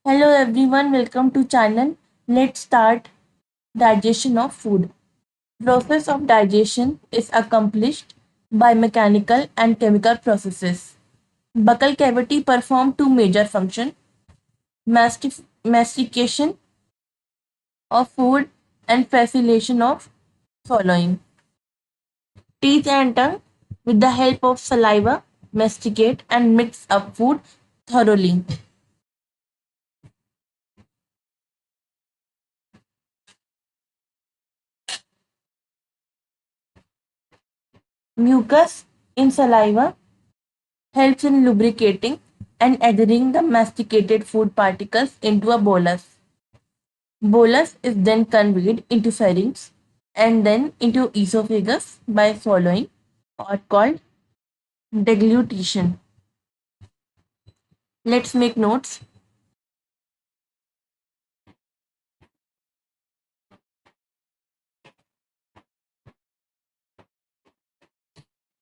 Hello everyone, welcome to channel. Let's start digestion of food. Process of digestion is accomplished by mechanical and chemical processes. Buccal cavity perform two major functions: mastication of food and facilitation of swallowing. Teeth and tongue, with the help of saliva, masticate and mix up food thoroughly. Mucus in saliva helps in lubricating and adhering the masticated food particles into a bolus. Bolus is then conveyed into pharynx and then into esophagus by swallowing, or called deglutition. Let's make notes.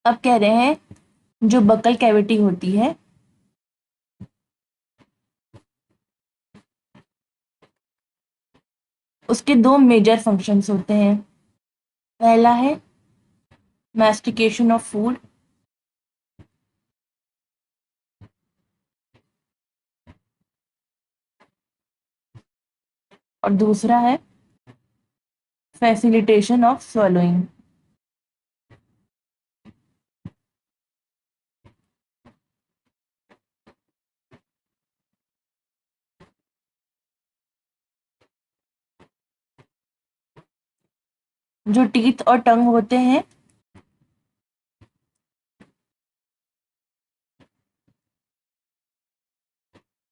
अब कह रहे हैं जो buccal cavity होती है उसके दो major functions होते हैं। पहला है mastication of food, और दूसरा है facilitation of swallowing। जो टीथ और टंग होते हैं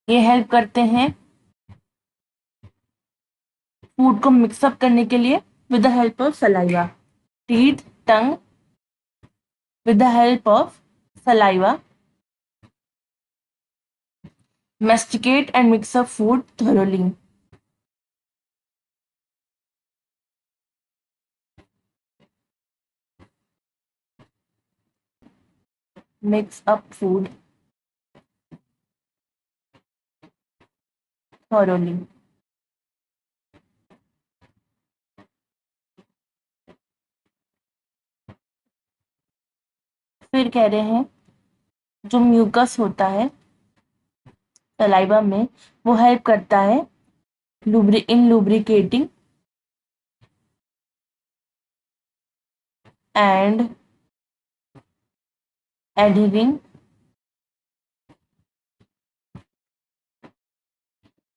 ये हेल्प करते हैं फूड को मिक्सअप करने के लिए with the help of saliva. Teeth, tongue, with the help of saliva, masticate and mix up food thoroughly. Mix up food thoroughly. फिर कह रहे हैं जो म्यूकस होता है सलाइवा में वो हेल्प करता है in lubricating and adhering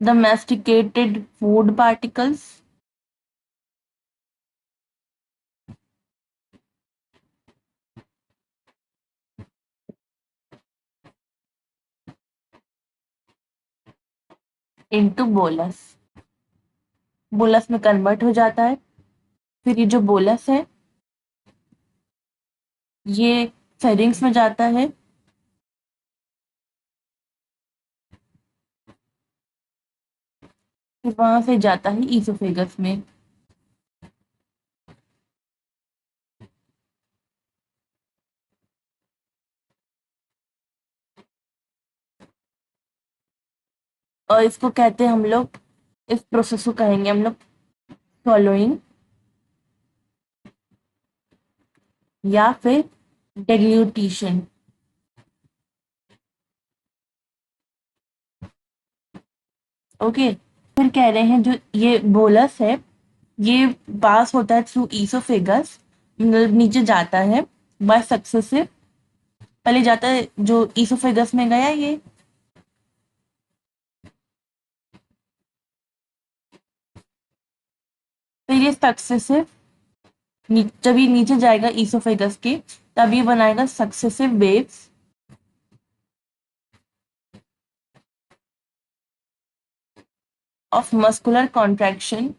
the masticated food particles into bolus। Bolus में कन्वर्ट हो जाता है। फिर ये जो बोलस है ये फेरिंग्स में जाता है, फिर वहां से जाता है ईसोफेगस में। और इसको कहते हैं हम लोग, इस प्रोसेस को कहेंगे हम लोग swallowing या फिर deglutition। ओके, फिर कह रहे हैं जो ये बोलस है ये पास होता है थ्रू ईसोफेगस, मतलब नीचे जाता है बाय सक्सेसिव। पहले जाता है जो ईसोफेगस में गया ये, फिर ये सक्सेसिव जब ये नीचे जाएगा ईसोफेगस के तब ये बनाएगा successive waves of muscular contraction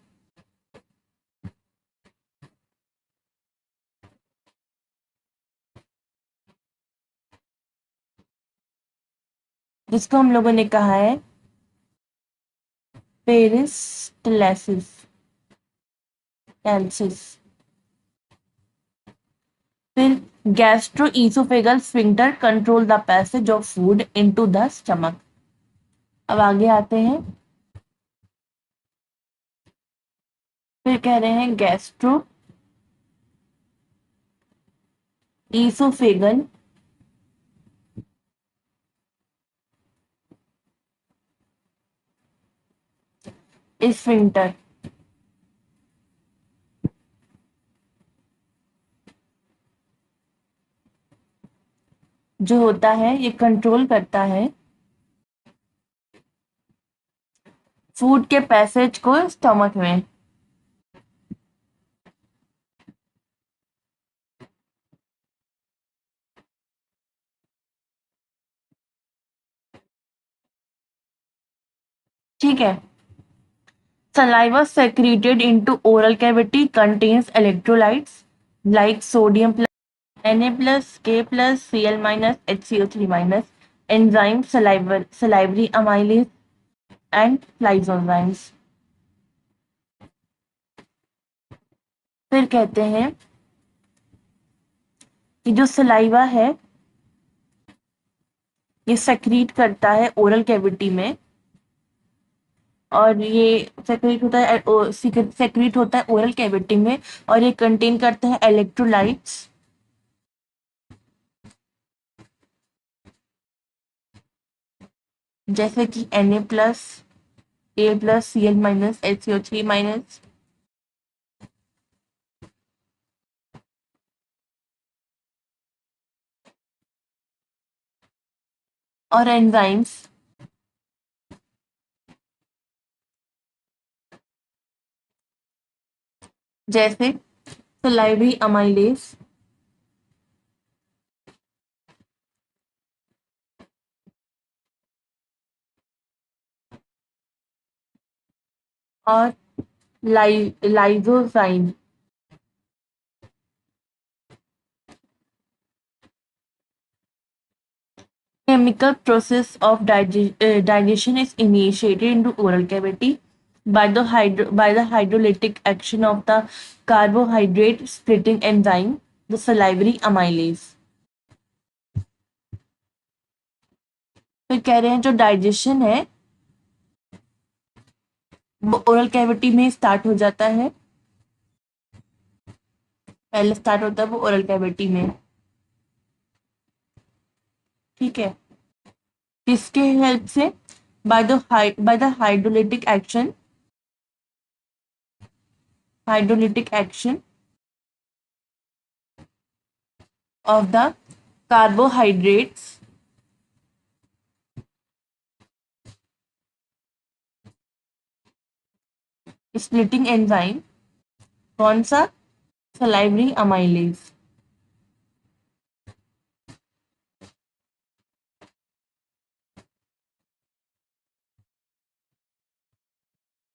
जिसको हम लोगों ने कहा है पेरिस्टलेसिस कैल्सिस। फिर gastro-oesophageal sphincter control the passage of food into the stomach. अब आगे आते हैं फिर कह रहे हैं गैस्ट्रो ईसोफेगन स्फिंक्टर। जो होता है ये कंट्रोल करता है फूड के पैसेज को स्टमक में। ठीक है। Saliva secreted into oral cavity contains electrolytes like sodium plus Na plus K plus Cl minus HCO3 minus enzymes salivary amylase and lysozymes। फिर कहते हैं कि जो सलाइवा है ये सेक्रीट करता है ओरल कैविटी में और ये सेक्रीट होता है सेक्रीट होता है ओरल कैविटी में और ये कंटेन करता है इलेक्ट्रोलाइट्स जैसे कि Na plus a plus Cl minus HCO3 minus और एंजाइम्स जैसे सलाइवरी अमाइलेज और lysozyme. Chemical process of digestion is initiated into oral cavity by the hydrolytic action of the carbohydrate splitting enzyme, the salivary amylase। फिर कह रहे हैं जो digestion है वो ओरल कैविटी में स्टार्ट हो जाता है। पहले स्टार्ट होता है वो ओरल कैविटी में। ठीक है। किसके हेल्प से? By the hydrolytic action of the carbohydrates splitting enzyme। कौन सा? salivary amylase।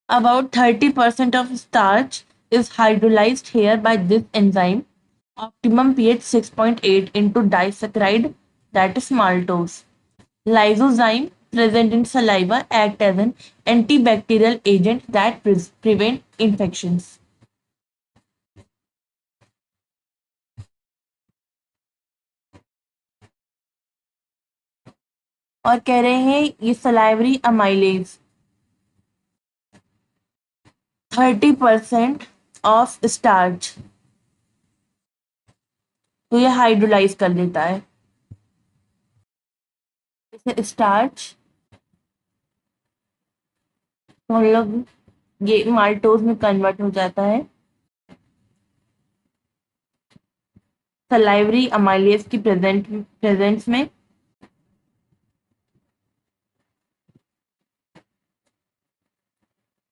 About 30% of starch is hydrolyzed here by this enzyme. Optimum pH 6.8 into disaccharide, that is maltose। Lysozyme present in saliva act as an antibacterial agent that prevent infections। और कह रहे हैं ये salivary amylase 30% of starch तो ये hydrolyse कर देता है। जैसे स्टार्च तो हम लोग ये माल्टोज में कन्वर्ट हो जाता है सलाइवरी अमाइलेज की प्रेजेंस में।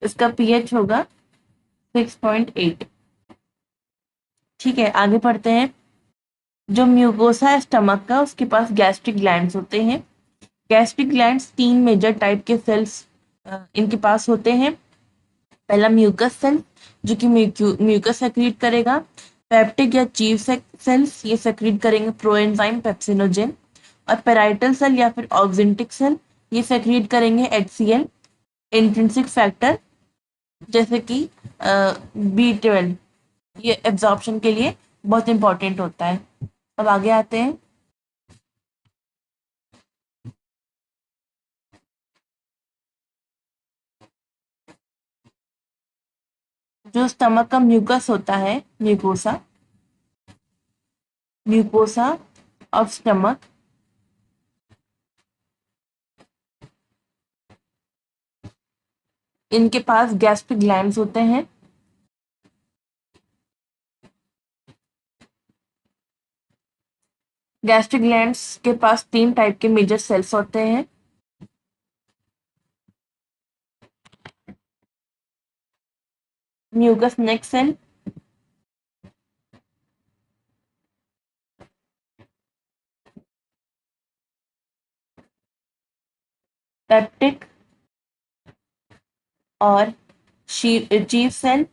इसका पीएच होगा 6.8। ठीक है, आगे पढ़ते हैं। जो म्यूकोसा है स्टमक का उसके पास गैस्ट्रिक ग्लैंड्स होते हैं। गैस्ट्रिक ग्लैंड्स 3 मेजर टाइप के सेल्स इनके पास होते हैं। पहला म्यूकस सेल जो कि म्यूकस सेक्रीट करेगा। पेप्टिक या चीफ सेल्स ये सेक्रीट करेंगे प्रोएंजाइम पेप्सिनोजेन। और पेराइटल सेल या फिर ऑक्जेंटिक सेल ये सेक्रीट करेंगे HCl इंट्रिंसिक फैक्टर जैसे कि B12। ये एब्जॉर्प्शन के लिए बहुत इंपॉर्टेंट होता है। अब आगे आते हैं। जो स्टमक का म्यूकस होता है, म्यूकोसा, म्यूकोसा ऑफ स्टमक, इनके पास गैस्ट्रिक ग्लैंड्स होते हैं। गैस्ट्रिक ग्लैंड्स के पास 3 टाइप के मेजर सेल्स होते हैं। म्यूकस नेक सेल, पेप्टिक और चीफ सेल,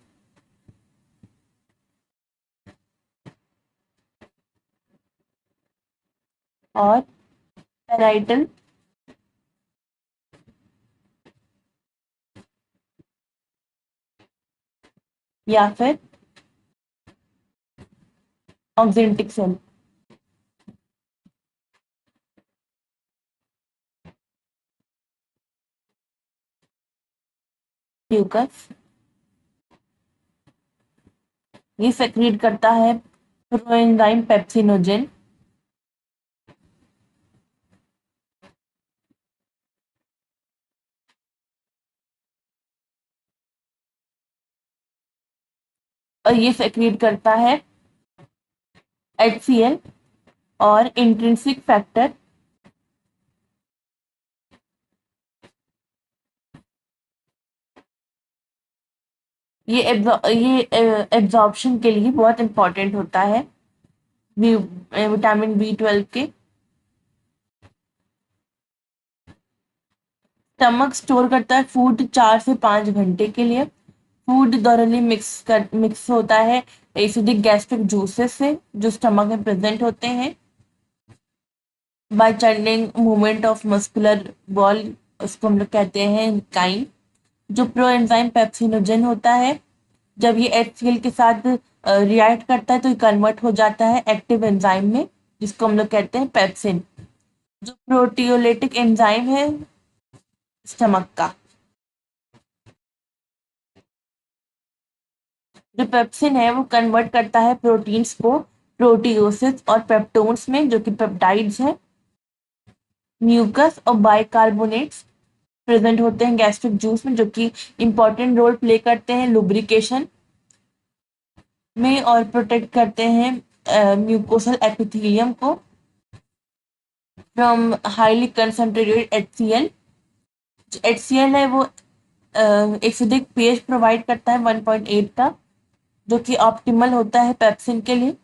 और पैराइटल या फिर ऑक्जेंटिक सेल। म्यूकस ये सेक्रीट करता है प्रोएंजाइम पेप्सिनोजेन, और ये सेक्रीट करता है HCl और इंट्रिंसिक फैक्टर। ये एब्जॉर्प्शन के लिए बहुत इंपॉर्टेंट होता है विटामिन B12 के। स्टमक स्टोर करता है फूड 4 से 5 घंटे के लिए। फूड thoroughly मिक्स होता है एसिडिक गैस्ट्रिक जूसेस से जो स्टमक में प्रेजेंट होते हैं, by churning movement of muscular ball, उसको हम लोग कहते हैं काइन। जो प्रो एंजाइम पेप्सिनोजेन होता है, जब ये HCl के साथ रिएक्ट करता है तो ये कन्वर्ट हो जाता है एक्टिव एंजाइम में, जिसको हम लोग कहते हैं पेप्सिन, जो प्रोटियोलिटिक एंजाइम है स्टमक का। जो पेप्सिन है वो कन्वर्ट करता है प्रोटीन्स को प्रोटियोसिस और पेप्टोन्स में, जो कि पेप्टाइड्स है। म्यूकस और बाइकार्बोनेट्स प्रेजेंट होते हैं गैस्ट्रिक जूस में, जो कि इंपॉर्टेंट रोल प्ले करते हैं लुब्रिकेशन में और प्रोटेक्ट करते हैं म्यूकोसल एपिथेलियम को फ्रॉम हाईली कंसंट्रेटेड HCl। जो HCl है वो एसिडिक pH प्रोवाइड करता है 1.8 का, जो कि ऑप्टिमल होता है पेप्सिन के लिए।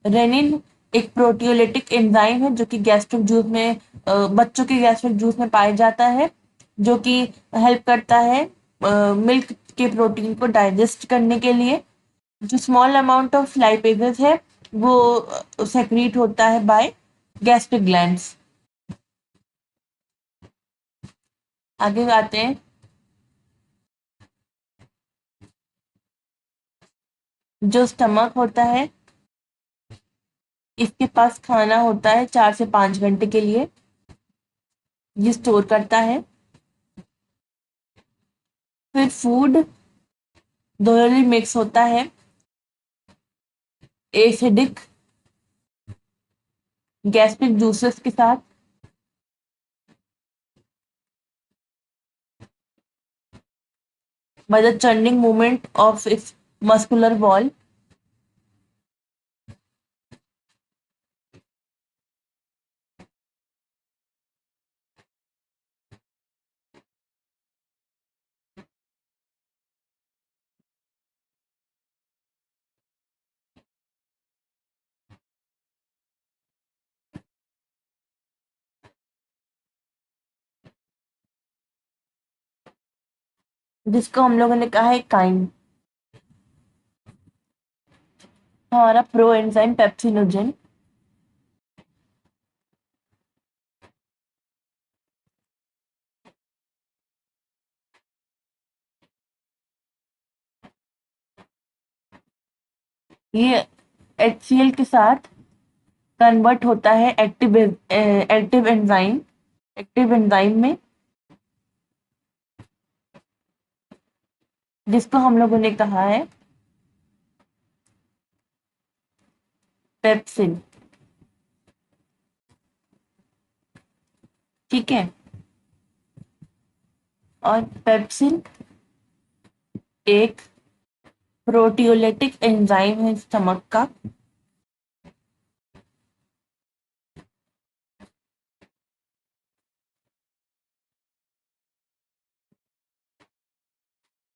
रेनिन एक प्रोटियोलिटिक एंजाइम है जो कि गैस्ट्रिक जूस में बच्चों के गैस्ट्रिक जूस में पाया जाता है, जो कि हेल्प करता है मिल्क के प्रोटीन को डाइजेस्ट करने के लिए। जो स्मॉल अमाउंट ऑफ लाइपेजेस है वो सेक्रीट होता है बाय गैस्ट्रिक ग्लैंड्स। आगे आते हैं। जो स्टमक होता है इसके पास खाना होता है 4 से 5 घंटे के लिए, ये स्टोर करता है। फिर फूड दोहरी मिक्स होता है एसिडिक गैस्ट्रिक जूसेस के साथ, by the churning movement of its muscular wall। जिसको हम लोगों ने कहा है काइन। हमारा प्रो एंजाइम पेप्सिनोजेन ये HCl के साथ कन्वर्ट होता है एक्टिव एंजाइम में। जिसको हम लोगों ने कहा है पेप्सिन। ठीक है, और पेप्सिन एक प्रोटियोलिटिक एंजाइम है स्टमक का।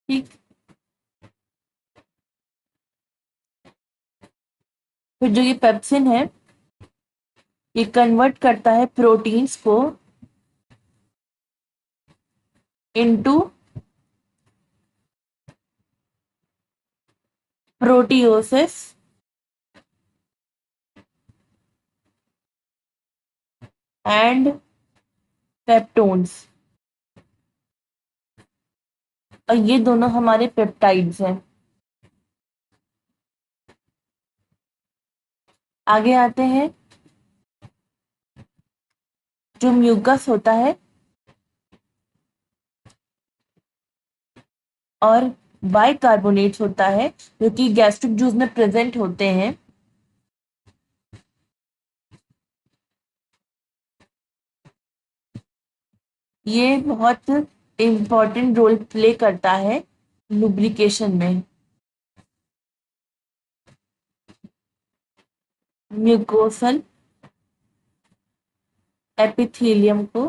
ठीक, फिर जो ये पेप्सिन है ये कन्वर्ट करता है प्रोटीन्स को इनटू प्रोटियोसिस एंड पेप्टोन्स। और ये दोनों हमारे पेप्टाइड्स हैं। आगे आते हैं, जो म्यूकस होता है और बाइकार्बोनेट्स होता है जो कि गैस्ट्रिक जूस में प्रेजेंट होते हैं, ये बहुत इम्पोर्टेंट रोल प्ले करता है लुब्रिकेशन में। म्यूकोसल एपिथेलियम को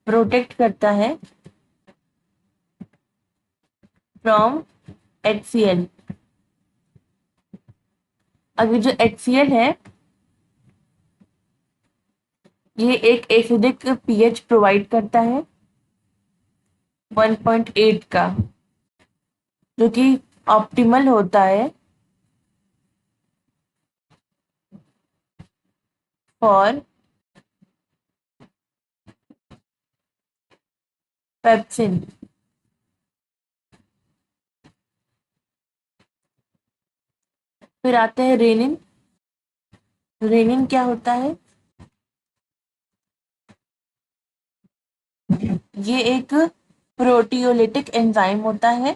प्रोटेक्ट करता है फ्रॉम HCl। अभी जो HCl है ये एक एसिडिक पीएच प्रोवाइड करता है 1.8 का, जो कि ऑप्टिमल होता है फॉर पेप्सिन। फिर आते हैं रेनिन। रेनिन क्या होता है? ये एक प्रोटियोलिटिक एंजाइम होता है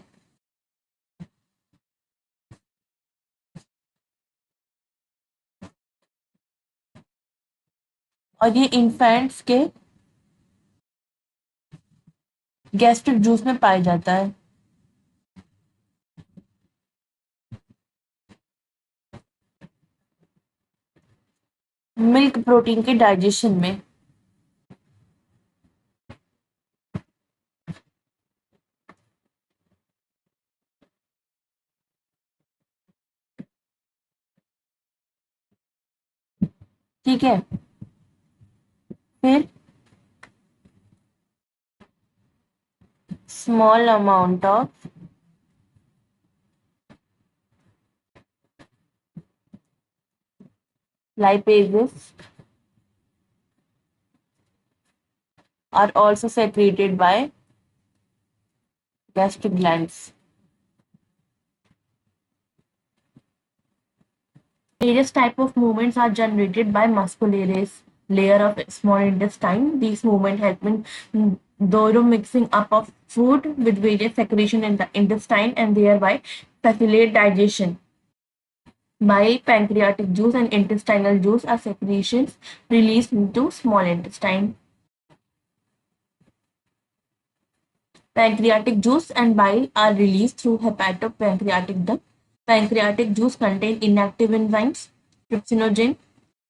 और ये इन्फेंट्स के गैस्ट्रिक जूस में पाया जाता है। मिल्क प्रोटीन के डाइजेशन में। ठीक है, फिर small amount of lipases are also secreted by gastric glands. Various type of movements are generated by muscularis layer of small intestine. These movements help in thorough mixing up of food with various secretion in the intestine and thereby facilitate digestion. Bile, pancreatic juice, and intestinal juice are secretions released into small intestine. Pancreatic juice and bile are released through hepatopancreatic duct. Pancreatic juice contain inactive enzymes, trypsinogen,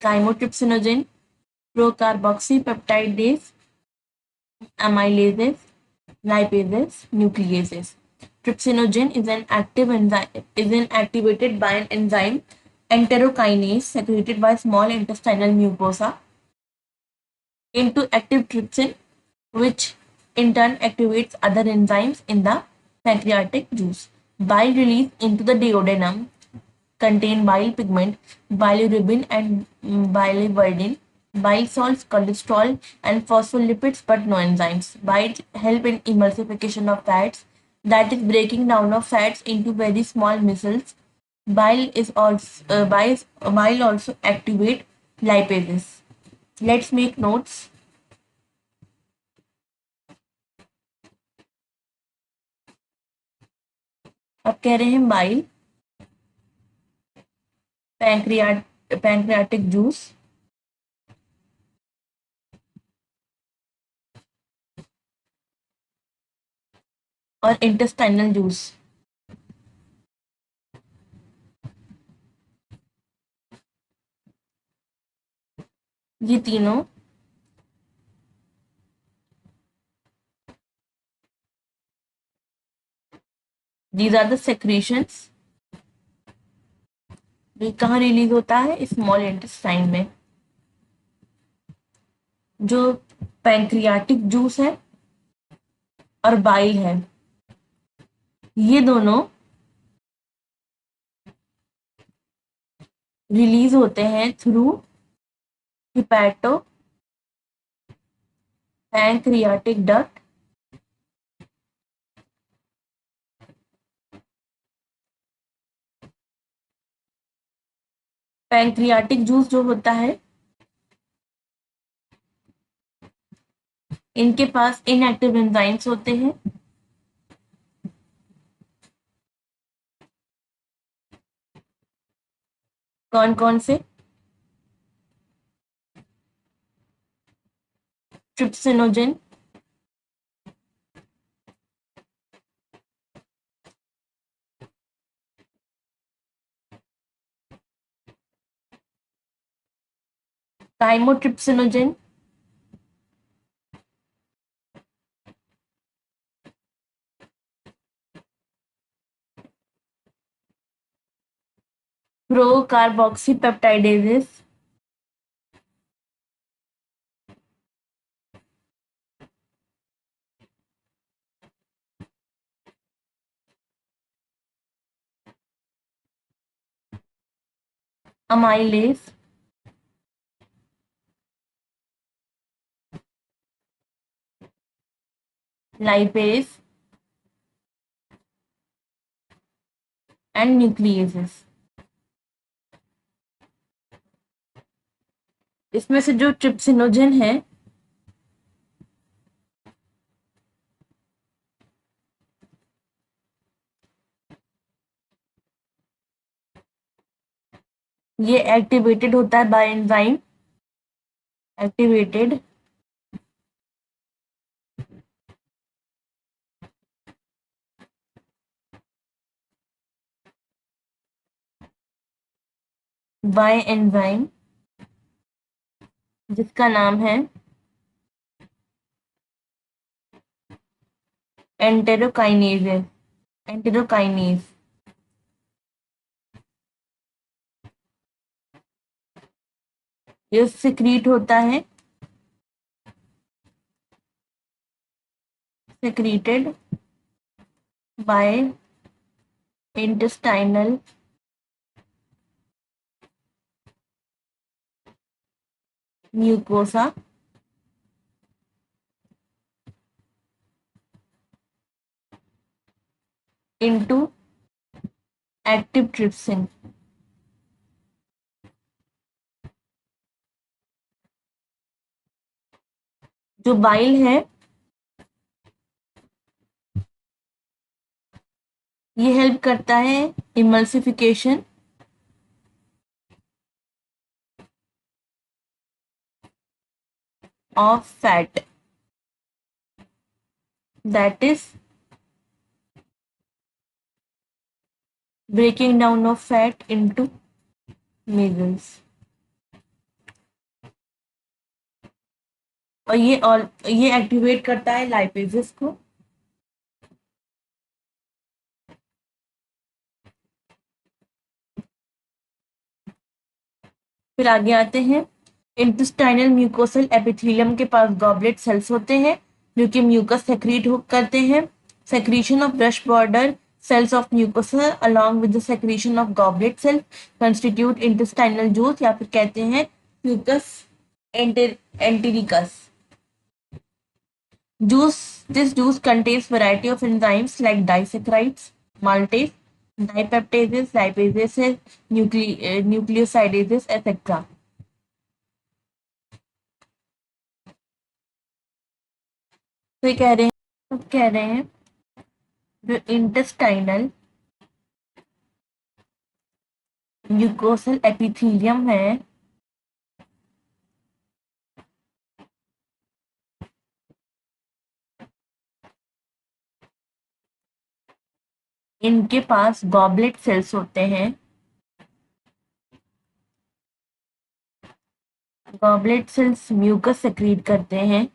chymotrypsinogen, procarboxypeptidase, amylases, lipases, nucleases. Trypsinogen is an active enzyme is activated by an enzyme enterokinase secreted by small intestinal mucosa into active trypsin, which in turn activates other enzymes in the pancreatic juice. Bile release into the duodenum contain bile pigment, bilirubin and biliverdin. Bile salts, cholesterol and phospholipids but no enzymes. Bile help in emulsification of fats, that is breaking down of fats into very small micelles. Bile also activate lipases. Let's make notes. अब कह रहे हैं bile, pancreatic juice, और intestinal juice. ये तीनों these are the secretions, ये कहाँ release होता है? स्मॉल इंटेस्टाइन में। जो पैंक्रियाटिक जूस है और बाइल है, ये दोनों रिलीज होते हैं through hepato pancreatic duct, pancreatic juice जो होता है, इनके पास इनएक्टिव एंजाइम्स होते हैं, कौन कौन से? Trypsinogen, chymotrypsinogen, procarboxypeptidases, amylase, lipase and nucleases. इसमें से जो ट्रिप्सिनोजेन है, ये एक्टिवेटेड होता है by enzyme, activated by enzyme जिसका नाम है एंटेरोकाइनेज, एंटेरोकाइनेज। ये सिक्रीट होता है, secreted by intestinal mucosa into active trypsin। जो बाइल है, ये हेल्प करता है emulsification of fat, that is breaking down of fat into minerals। और ये एक्टिवेट करता है लाइपेजेस को। फिर आगे आते हैं, इंटेस्टाइनल म्यूकोसल एपिथेलियम के पास गॉबलेट सेल्स होते हैं जो कि म्यूकस सेक्रीट करते हैं। Secretion of brush border cells of mucosa along with the secretion of goblet cell constitute intestinal juice, या फिर कहते हैं mucus entericus juice। This juice contains variety of enzymes like disaccharides, maltase, dipeptases, lipases, nucleosidases, etc। तो कह रहे हैं जो intestinal mucosal epithelium है इनके पास गॉबलेट सेल्स होते हैं। गॉबलेट सेल्स म्यूकस सेक्रीट करते हैं।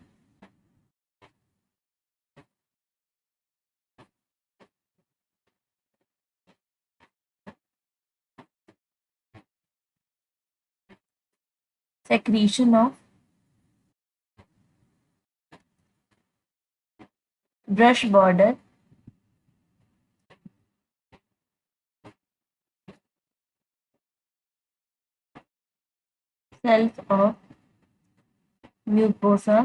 Secretion of brush border cells of mucosa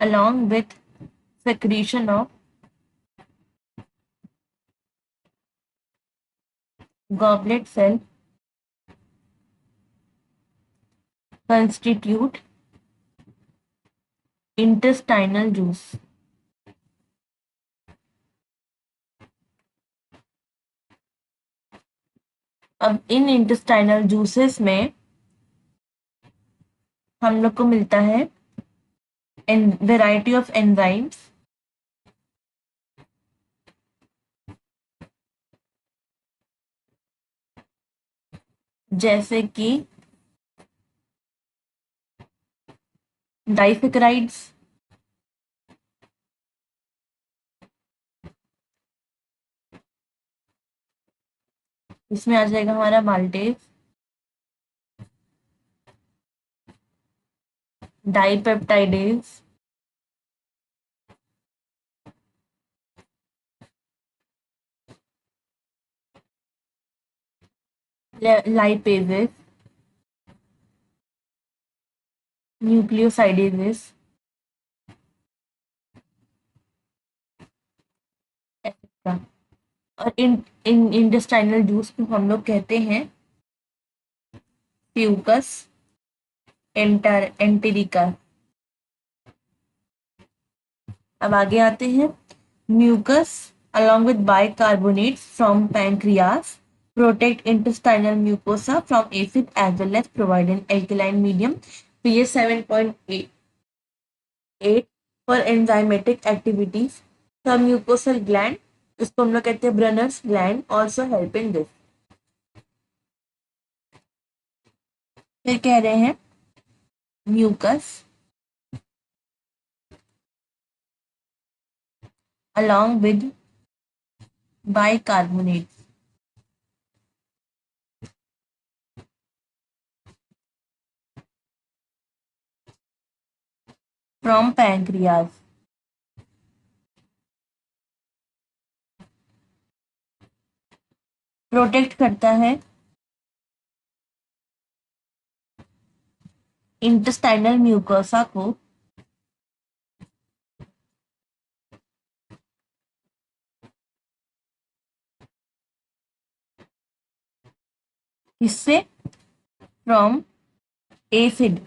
along with secretion of goblet cell constitute intestinal juice। अब इन इंटेस्टाइनल जूसेस में हम लोग को मिलता है वेराइटी ऑफ एंजाइम्स जैसे कि डाइफिक्राइड्स, इसमें आ जाएगा हमारा माल्टेज, डाइपेप्टाइडेज, लाइपेजेस, न्यूक्लियोसाइडेजेस, एक्सेट्रा। और इन इन इंटेस्टाइनल जूस को हम लोग कहते हैं प्यूकस एंटेरिका। अब आगे आते हैं। Mucus along with bicarbonates from pancreas protect intestinal mucosa from acid as well as provide an alkaline medium pH 7.8 for enzymatic activities। Some mucosal gland, इसको हम लोग कहते हैं Brunner's gland, also help in this। फिर कह रहे हैं mucus along with bicarbonates from pancreas protect करता है इंटेस्टाइनल म्यूकोसा को इससे फ्रॉम एसिड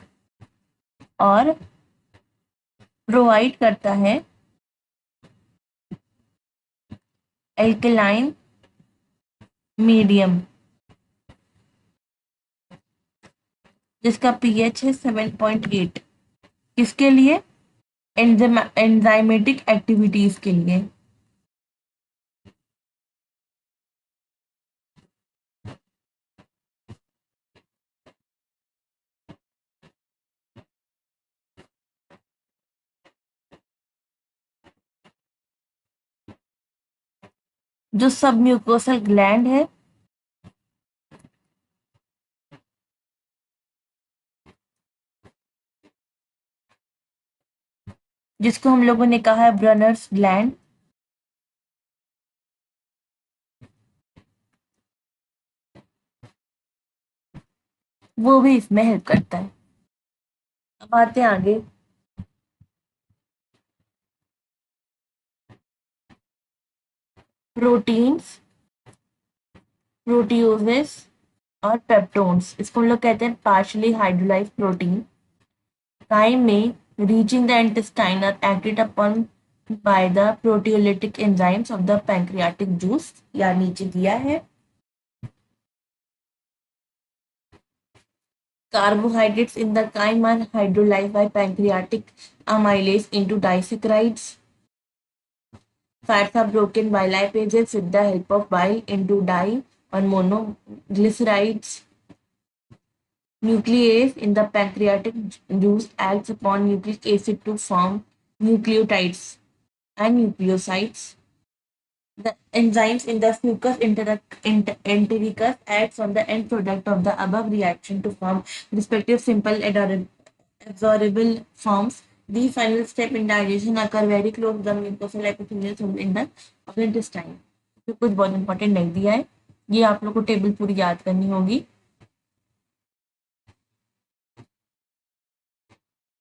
और प्रोवाइड करता है एल्कलाइन मीडियम जिसका पीएच है 7.8। किसके लिए? एंजाइमेटिक एक्टिविटीज के लिए। जो सब म्यूकोसल ग्लैंड है जिसको हम लोगों ने कहा है ब्रनर्स ग्लैंड, वो भी इसमें हेल्प करता है। अब आते हैं आगे। प्रोटीन्स, प्रोटियोजेस और पेप्टोन्स, इसको हम लोग कहते हैं पार्शियली हाइड्रोलाइज्ड प्रोटीन। Chyme में reaching the intestine are acted upon by the proteolytic enzymes of the pancreatic juice, या नीचे दिया है। Carbohydrates in the chyme are hydrolyzed by pancreatic amylase into disaccharides. Fats are broken by lipases with the help of bile into di or monoglycerides. Nuclease in the pancreatic juice acts upon nucleic acid to form nucleotides and nucleosides. The enzymes in the fucus entericus acts on the end product of the above reaction to form respective simple adsorable forms. The final step in digestion occur very close to the mucosal epithelial zone in the intestine. तो कुछ बहुत important नहीं दिया है, ये आप लोग को टेबल पूरी याद करनी होगी।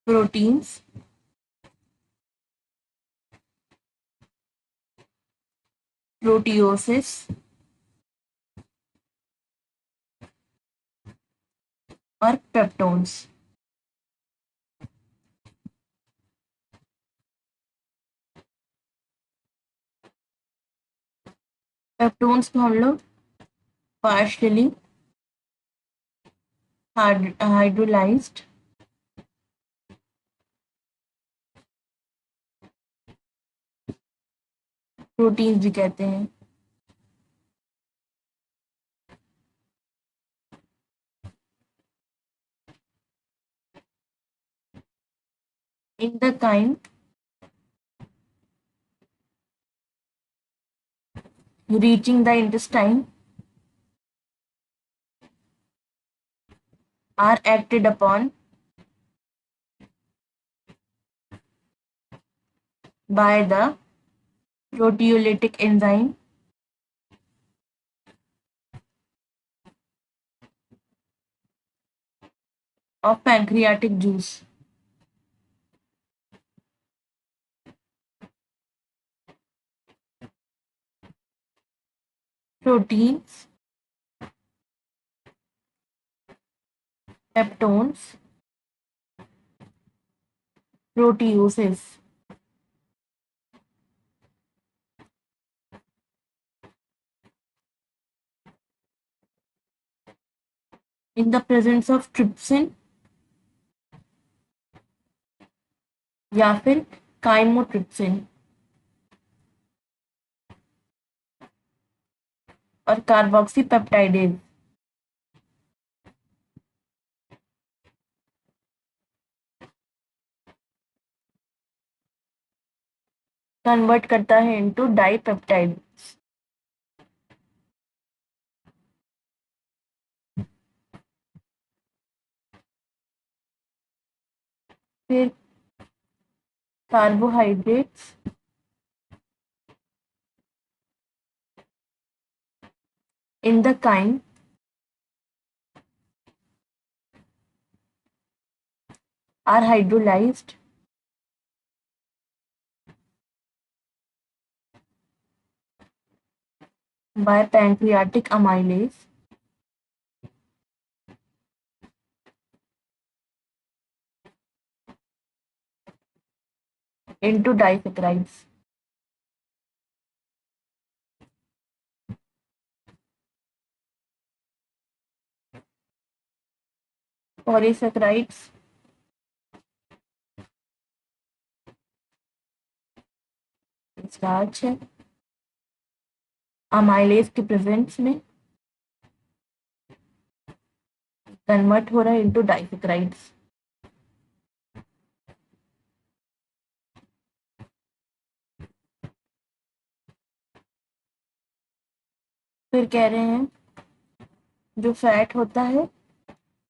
प्रोटीन्स, प्रोटियोसिस और पेप्टोन्स। पेप्टोन्स को हम लोग पार्शियली हाइड्रोलाइज्ड प्रोटीन्स भी कहते हैं। In the chyme, reaching the intestine, are acted upon by the proteolytic enzyme of pancreatic juice. Proteins, peptones, proteoses. In the presence of trypsin या फिर काइमोट्रिप्सिन और कार्बोक्सी पेप्टाइडेज कन्वर्ट करता है into dipeptide. फिर carbohydrates in the chyme are hydrolyzed by pancreatic amylase into disaccharides. Polysaccharides starch है, amylase के presence में convert हो रहा है इनटू डाइसैकराइड्स। फिर कह रहे हैं जो फैट होता है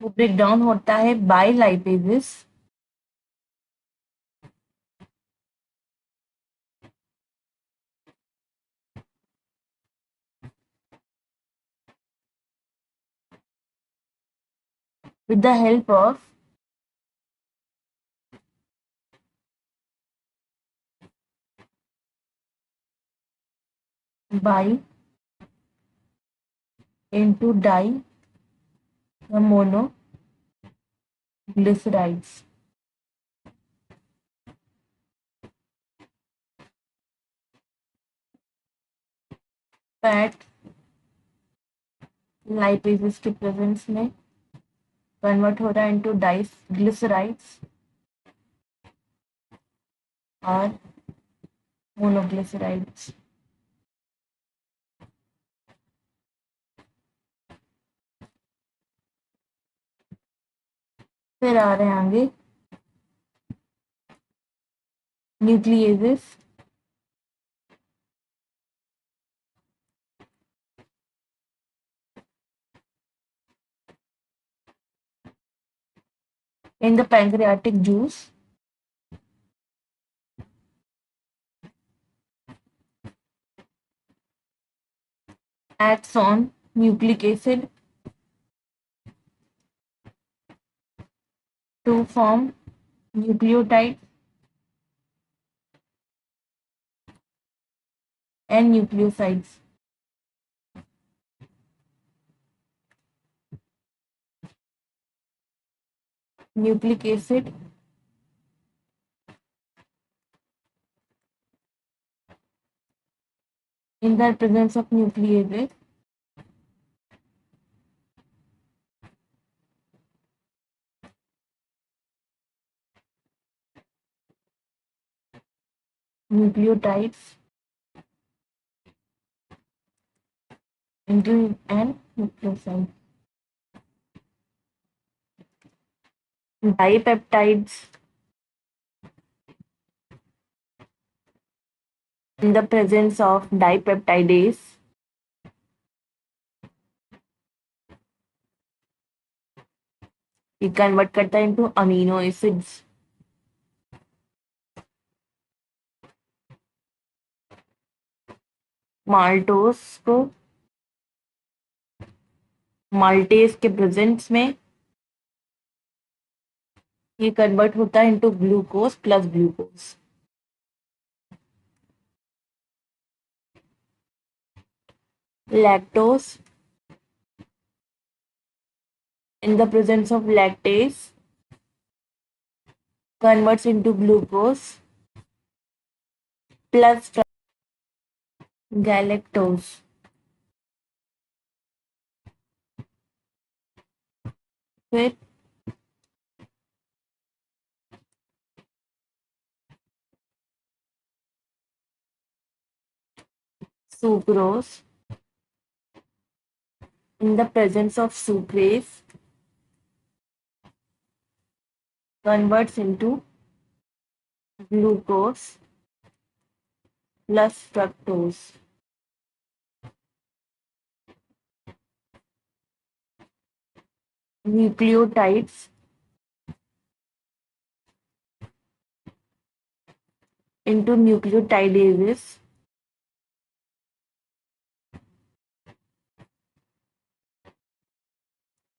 वो ब्रेक डाउन होता है by lipases with the help of bi into diamonoglycerides. Fat lipases के प्रेजेंस में कन्वर्ट हो रहा है इनटू डाइग्लिसराइड्स और मोनोग्लिसराइड्स। फिर आ रहे हैं आगे न्यूक्लियेजेस। In the pancreatic juice, acts on nucleic acid to form nucleotides and nucleosides. Nucleic acid in the presence of nucleases nucleotides into an nucleoside. Dipeptides in the presence of dipeptidase ये convert करता है into amino acids. Maltose को maltase के presence में ये convert होता है into glucose plus glucose. Lactose in the presence of lactase converts into glucose plus galactose। फिर sucrose in the presence of sucrase converts into glucose plus fructose। Nucleotides into nucleotidases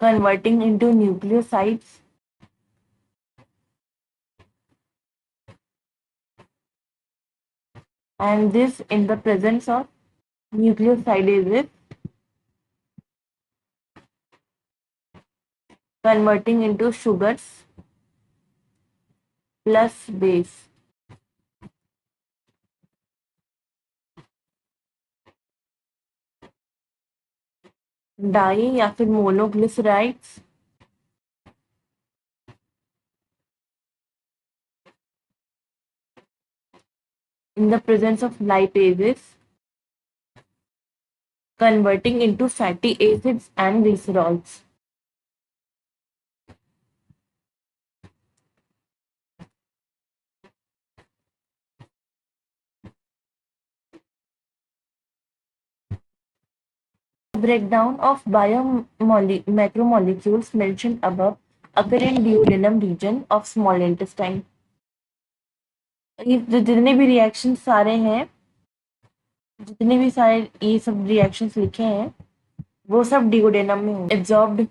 converting into nucleosides and this in the presence of nucleosidases converting into sugars plus base। Di या फिर monoglycerides in the presence of lipases converting into fatty acids and glycerols। Breakdown of macromolecules mentioned above occur in duodenum region of small intestine। ये जितने भी reaction सारे हैं, जितने भी सारे ये सब रिएक्शंस लिखे हैं वो सब डिओडेनम में होंगे। Absorbed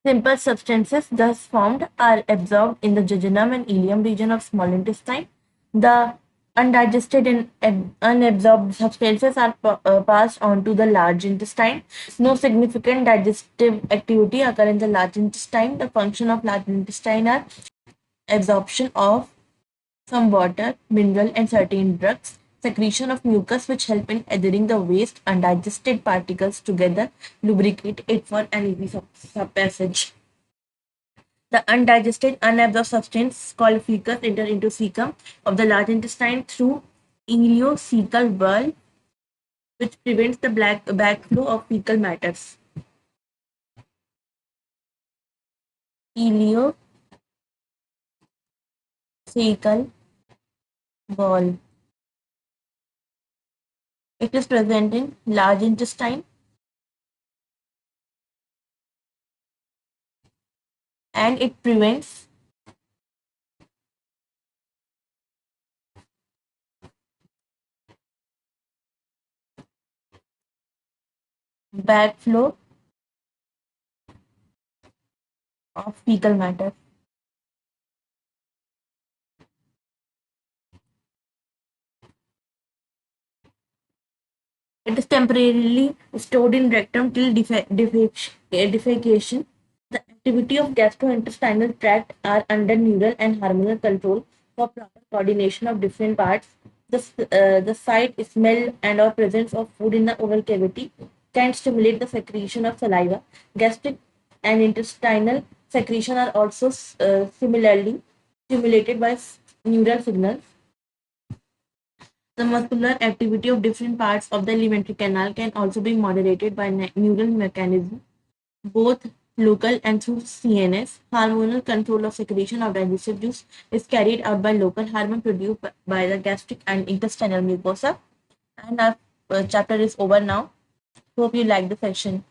simple substances thus formed are absorbed in the jejunum and ileum region of small intestine। The undigested and unabsorbed substances are passed on to the large intestine। No significant digestive activity occur in the large intestine। The function of large intestine are absorption of some water, mineral and certain drugs, secretion of mucus which help in adhering the waste undigested particles together, lubricate it for an easy passage. The undigested, unabsorbed substance called fecus enter into cecum of the large intestine through ileocecal valve, which prevents the backflow of fecal matters. Ileocecal valve. It is present in large intestine and it prevents backflow of fecal matter. It is temporarily stored in rectum till defecation. The activity of gastrointestinal tract are under neural and hormonal control for proper coordination of different parts. The sight, smell, and or presence of food in the oral cavity can stimulate the secretion of saliva. Gastric and intestinal secretion are also similarly stimulated by neural signals. The muscular activity of different parts of the alimentary canal can also be moderated by neural mechanisms, both local and through CNS. Hormonal control of secretion of digestive juice is carried out by local hormone produced by the gastric and intestinal mucosa. And our chapter is over now. Hope you like the section.